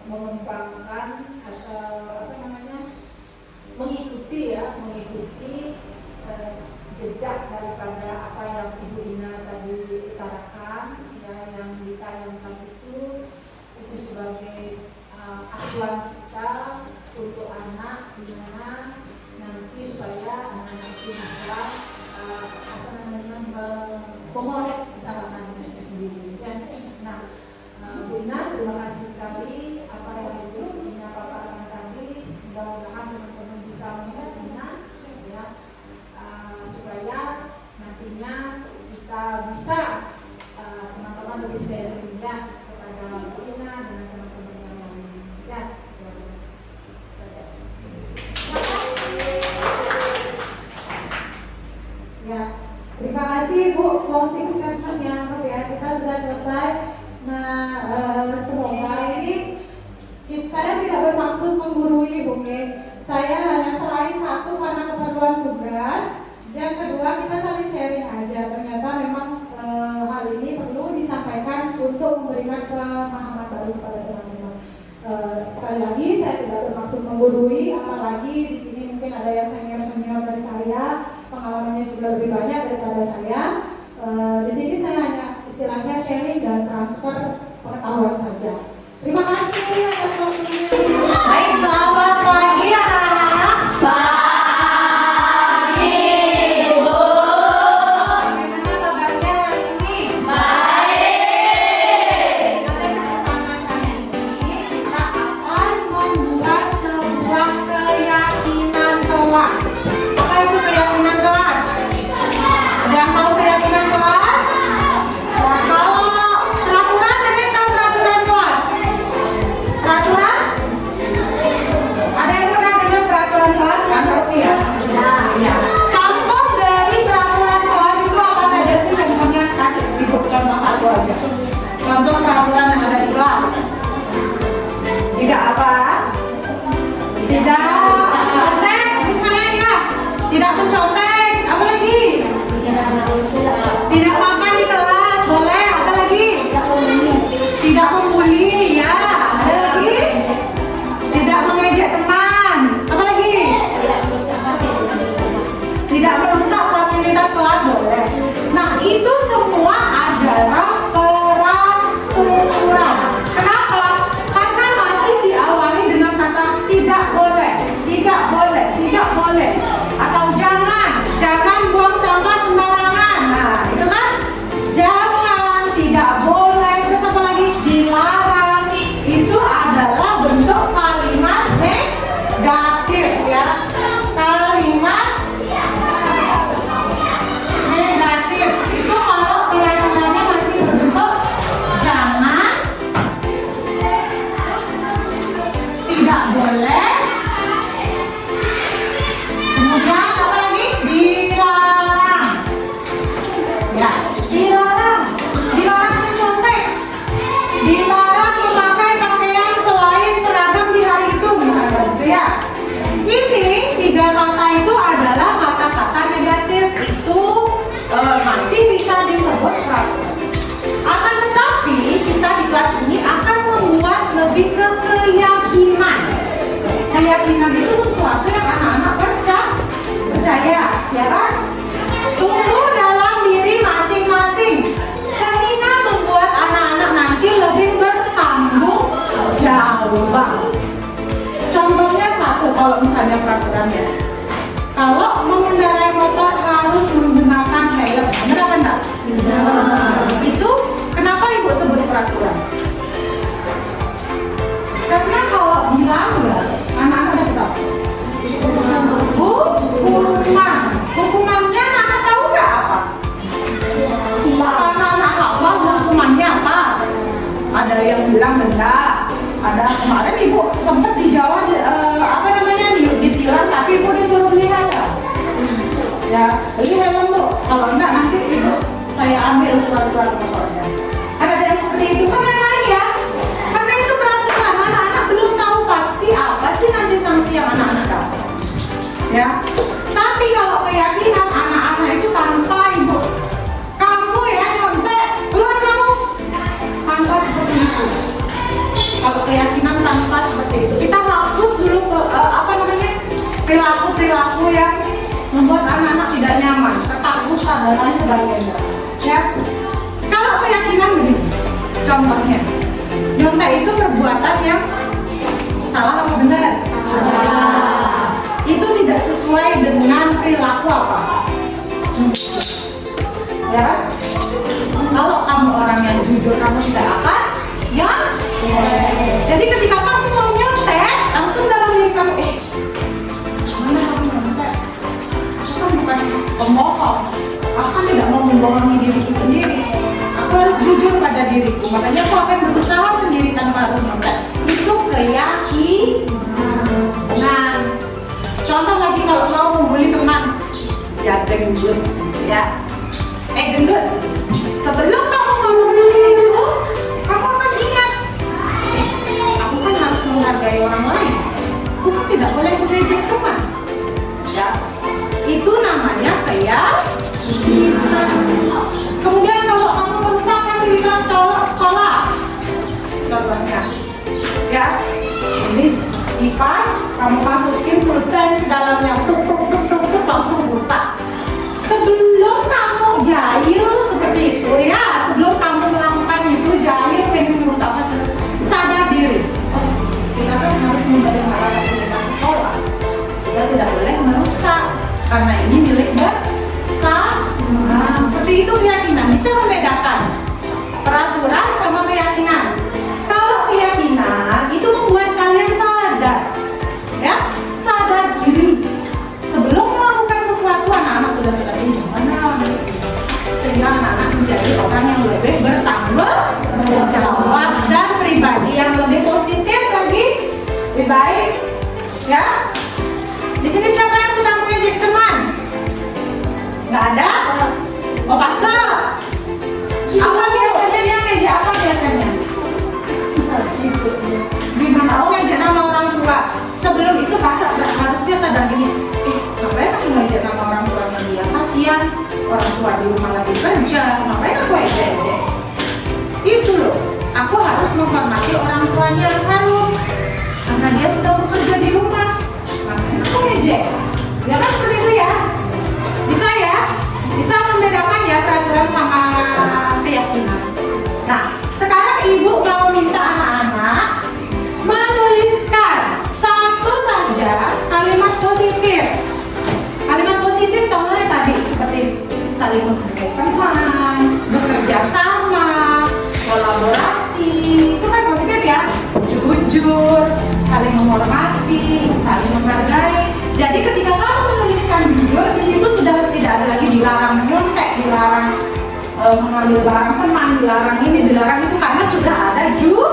mengembangkan tujuan kita untuk anak gimana nanti supaya anak-anak itu bisa mengorek kesalahannya itu sendiri. Dan nah, Bu Ina, terima kasih sekali apa yang Ibu punya paparan tadi. Mudah-mudahan teman-teman bisa mengingat ya, supaya nantinya kita bisa teman-teman lebih sharing ya kepada Bu Ina dan teman-teman yang lain ya. Ya, terima kasih Bu, closing statementnya ya. Kita sudah selesai. Nah, semoga ini saya tidak bermaksud menggurui mungkin. Saya hanya selain satu karena keperluan tugas, yang kedua kita saling sharing aja. Ternyata memang hal ini perlu disampaikan untuk memberikan pemahaman baru kepada teman-teman. Sekali lagi saya tidak bermaksud menggurui, apalagi di sini mungkin ada yang senior dari saya, pengalamannya juga lebih banyak daripada saya. Di sini saya hanya istilahnya sharing dan transfer pengetahuan saja. Terima kasih atas waktunya. Baik, selamat pagi anak-anak. Pagi, Bu. Bagaimana kabarnya hari ini? Baik. Pada kesempatan ini kita akan membuat sebuah keyakinan kelas. Apa itu keyakinan kelas? Ada yang tahu keyakinan kelas? Nah, kalau peraturan, ada yang tahu peraturan kelas? Peraturan? Ada yang pernah dengar peraturan kelas kan pasti ya? Ya. Contoh dari peraturan kelas itu apa saja sih? Contohnya kasih ibu contoh satu aja. Contoh peraturan yang ada di kelas. Tidak apa? Tidak mencontek, misalnya ya. Tidak mencontek. Apa lagi? Tidak makan di kelas, boleh. Apa lagi? Tidak membuli, ya. Ada lagi? Tidak mengejek teman. Apa lagi? Tidak merusak fasilitas kelas, boleh. Nah, itu semua adalah peraturan. Kenapa? Karena masih diawali dengan kata tidak boleh, tidak boleh, tidak boleh, atau jangan buang sampah sembarangan. Nah, itu kan jangan, tidak boleh, terus apa lagi? Dilarang. Itu adalah bentuk kalimat negatif ya. Kalimat negatif itu kalau keyakinannya masih berbentuk jangan, tidak boleh, kemudian apa lagi? Dilarang. Ya, dilarang mencontek, dilarang memakai pakaian selain seragam di hari itu misalnya gitu ya. Ini tiga kata itu adalah kata-kata negatif, itu masih bisa disebut peraturan. Akan tetapi kita di kelas ini akan membuat lebih ke keyakinan. Keyakinan itu sesuatu yang anak-anak percaya, ya kan? Tumbuh dalam diri masing-masing sehingga membuat anak-anak nanti lebih bertanggung jawab. Contohnya satu, kalau misalnya peraturannya, kalau mengendarai motor harus menggunakan helm, benar apa enggak? Itu kenapa ibu sebut peraturan? Karena kalau dilanggar, anak-anak dapat apa? Hukumannya anak tahu nggak apa? Anak-anak tahu hukumannya apa? Ada yang bilang denda, ada kemarin ibu sempat di Jawa ditilang tapi ibu disuruh beli helm. Ya, beli helm tuh. Kalau enggak nanti ibu saya ambil surat-surat motornya. Ada yang seperti itu kan yang lain ya? Karena itu peraturan, anak-anak belum tahu pasti apa sih nanti sanksi yang anak-anak dapat. Ya, tapi kalau keyakinan anak-anak itu tanpa ibu, kamu ya nyontek, keluar kamu, tanpa seperti itu. Kalau keyakinan tanpa seperti itu, kita hapus dulu perilaku yang membuat anak-anak tidak nyaman, ketakutan dan lain sebagainya. Ya, kalau keyakinan begini, contohnya, nyontek itu perbuatan yang itu apa? Jujur. Ya kan? Kalau kamu orang yang jujur, kamu tidak akan ya. Jadi ketika kamu mau nyontek, langsung dalam diri kamu, mana aku nyontek? Aku kan bukan pembohong. Aku kan tidak mau membohongi diriku sendiri. Aku harus jujur pada diriku. Makanya aku akan berusaha sendiri tanpa harus nyontek. Itu keyakinan. Nah, contoh lagi kalau mau membuli teman, ya gendut, ya. Gendut. Sebelum kamu mau membuli itu, kamu akan ingat, aku kan harus menghargai orang lain. Aku kan tidak boleh mengejek teman. Ya, itu namanya keyakinan. Kemudian kalau kamu merusak fasilitas sekolah, contohnya, ya, ini kipas, kamu masukin pulpen ke dalamnya, tuk langsung rusak. Sebelum kamu jahil seperti itu ya, sebelum kamu melakukan itu jahil pengen merusak fasilitas, sadar diri. Oh, kita kan harus memelihara fasilitas sekolah. Kita tidak boleh merusak karena ini milik bersama. Nah, seperti itu keyakinan. Bisa membedakan peraturan sama keyakinan. Kalau keyakinan itu membuat kalian sadar, ya, sadar diri. Sebelum melakukan sesuatu, anak-anak sudah sadar ini gimana, sehingga anak-anak menjadi orang yang lebih bertanggung jawab dan pribadi yang lebih positif lagi, lebih baik, ya. Di sini siapa yang sudah mengejek teman? Nggak ada? Oh, pasal. Apa biasanya dia ngejek apa biasanya? Gimana? Oh, ngejek nama orang tua. Sebelum itu pasal harusnya sadar gini. Ngapain aku ngejek nama orang tuanya dia? Kasihan orang tua di rumah lagi kerja. Ngapain aku ejek-ejek? Itu loh. Aku harus menghormati orang tuanya yang harum karena dia sedang bekerja di rumah. Ngapain aku ngejek? Ya kan seperti itu ya. Bisa ya? Bisa membedakan ya peraturan sama keyakinan. Nah, sekarang ibu mau minta anak-anak menuliskan satu saja kalimat positif. Kalimat positif contohnya tadi seperti saling menghargai teman, bekerja sama, kolaborasi. Itu kan positif ya. Jujur, saling menghormati, saling menghargai. Jadi ketika kamu menuliskan jujur, di situ sudah tidak ada lagi dilarang menyontek, dilarang mengambil barang teman, dilarang ini, dilarang itu, karena sudah ada jujur.